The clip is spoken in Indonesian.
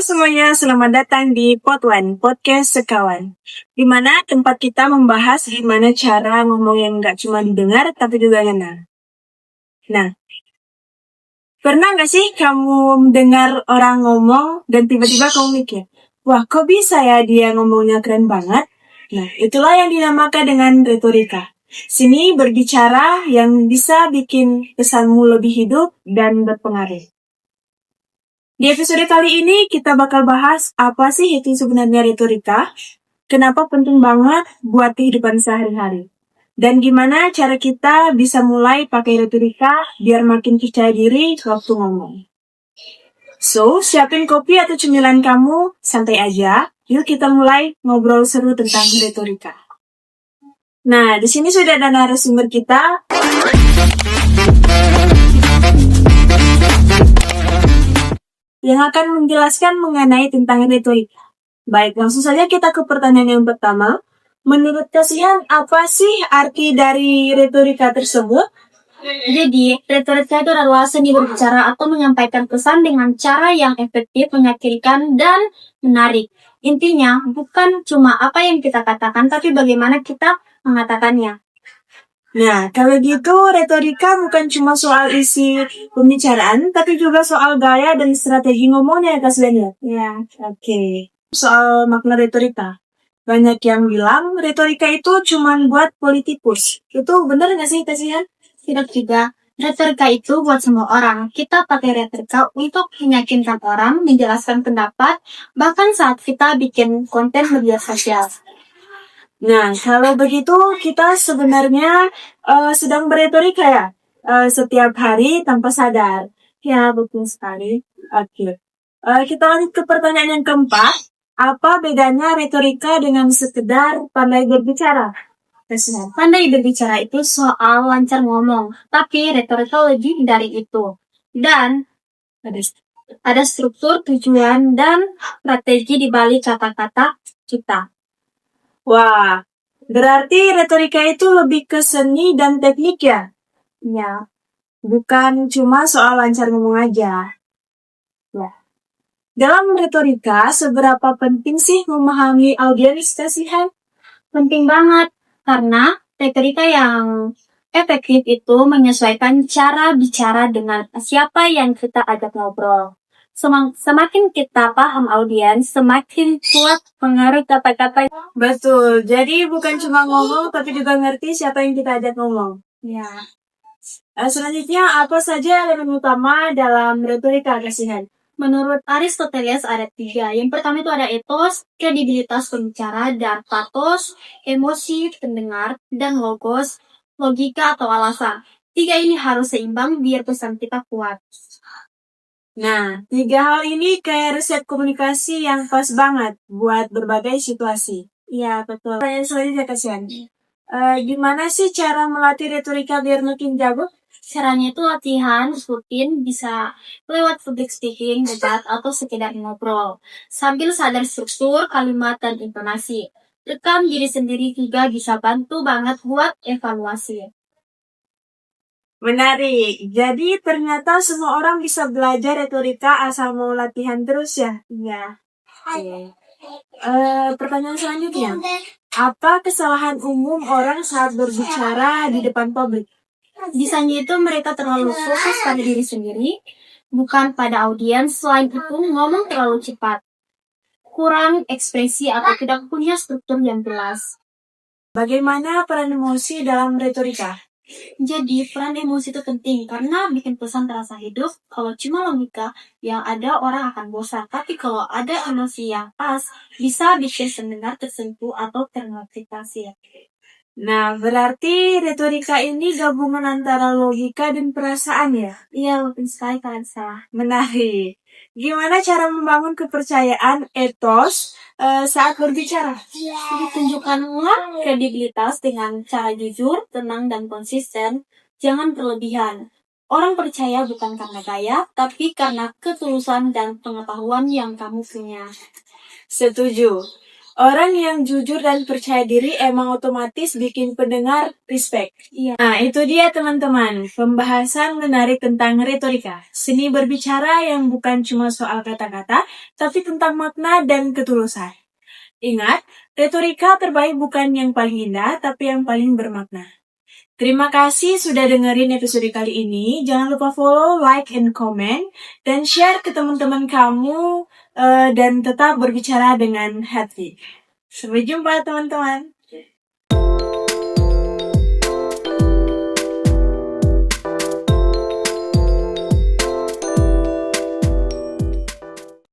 semuanya, selamat datang di Pot1, Podcast Sekawan. Di mana tempat kita membahas gimana cara ngomong yang gak cuma didengar, tapi juga ngena. Nah, pernah gak sih kamu mendengar orang ngomong dan tiba-tiba kamu mikir, wah kok bisa ya dia ngomongnya keren banget? Nah, itulah yang dinamakan dengan retorika. Sini berbicara yang bisa bikin pesanmu lebih hidup dan berpengaruh. Di episode kali ini kita bakal bahas apa sih itu sebenarnya retorika, kenapa penting banget buat kehidupan sehari-hari, dan gimana cara kita bisa mulai pakai retorika biar makin percaya diri waktu ngomong. So, siapin kopi atau cemilan kamu, santai aja. Yuk kita mulai ngobrol seru tentang retorika. Nah, di sini sudah ada narasumber kita. Yang akan menjelaskan mengenai tentang retorika. Baik, langsung saja kita ke pertanyaan yang pertama. Menurut Kasihan, apa sih arti dari retorika tersebut? Jadi, retorika itu adalah seni berbicara atau menyampaikan pesan dengan cara yang efektif, meyakinkan, dan menarik. Intinya, bukan cuma apa yang kita katakan, tapi bagaimana kita mengatakannya. Nah, kalau gitu retorika bukan cuma soal isi pembicaraan, tapi juga soal gaya dan strategi ngomongnya ya Kak Sven? Ya. Oke. Soal makna retorika. Banyak yang bilang retorika itu cuma buat politikus. Itu benar nggak sih Kasihan? Tidak juga. Retorika itu buat semua orang. Kita pakai retorika untuk meyakinkan orang, menjelaskan pendapat, bahkan saat kita bikin konten media sosial. Nah, kalau begitu kita sebenarnya sedang beretorika ya? Setiap hari tanpa sadar. Ya, betul sekali. Oke. Kita lanjut ke pertanyaan yang keempat. Apa bedanya retorika dengan sekedar pandai berbicara? Pandai berbicara itu soal lancar ngomong, tapi retorika lebih dari itu. Dan ada struktur, tujuan, dan strategi di balik kata-kata kita. Wah, berarti retorika itu lebih ke seni dan teknik ya? Ya. Bukan cuma soal lancar ngomong aja. Ya. Dalam retorika, seberapa penting sih memahami audiens Kasihan? Penting banget, karena retorika yang efektif itu menyesuaikan cara bicara dengan siapa yang kita ajak ngobrol. Semakin kita paham audiens, semakin kuat pengaruh kata-kata. Betul, jadi bukan cuma ngomong, tapi juga ngerti siapa yang kita ajak ngomong. Ya. Selanjutnya, apa saja elemen utama dalam retorika Kasihan? Menurut Aristoteles ada 3. Yang pertama itu ada etos, kredibilitas pembicara, dan pathos, emosi pendengar, dan logos, logika atau alasan. 3 ini harus seimbang biar pesan kita kuat. Nah, 3 hal ini kayak resep komunikasi yang pas banget buat berbagai situasi. Iya, betul. Pertanyaan selanjutnya Kasihan. Gimana sih cara melatih retorika biar makin jago? Caranya itu latihan rutin, bisa lewat public speaking, debat, atau sekedar ngobrol. Sambil sadar struktur, kalimat, dan intonasi. Rekam diri sendiri juga bisa bantu banget buat evaluasi. Menarik. Jadi ternyata semua orang bisa belajar retorika asal mau latihan terus ya? Iya. Pertanyaan selanjutnya. Apa kesalahan umum orang saat berbicara di depan publik? Biasanya itu mereka terlalu fokus pada diri sendiri, bukan pada audiens. Selain itu, ngomong terlalu cepat, kurang ekspresi, atau tidak punya struktur yang jelas. Bagaimana peran emosi dalam retorika? Jadi, peran emosi itu penting karena bikin pesan terasa hidup. Kalau cuma logika yang ada, orang akan bosan. Tapi kalau ada emosi yang pas, bisa bikin pendengar tersentuh atau termotivasi. Nah, berarti retorika ini gabungan antara logika dan perasaan ya? Iya, betul sekali Kak Ansa. Menarik. Gimana cara membangun kepercayaan etos saat berbicara? Jadi tunjukkanlah kredibilitas dengan cara jujur, tenang, dan konsisten. Jangan berlebihan. Orang percaya bukan karena gaya, tapi karena ketulusan dan pengetahuan yang kamu punya. Setuju. Orang yang jujur dan percaya diri emang otomatis bikin pendengar respect. Iya. Nah, itu dia teman-teman, pembahasan menarik tentang retorika. Seni berbicara yang bukan cuma soal kata-kata, tapi tentang makna dan ketulusan. Ingat, retorika terbaik bukan yang paling indah, tapi yang paling bermakna. Terima kasih sudah dengerin episode kali ini. Jangan lupa follow, like, and comment. Dan share ke teman-teman kamu. Dan tetap berbicara dengan hati. Sampai jumpa teman-teman.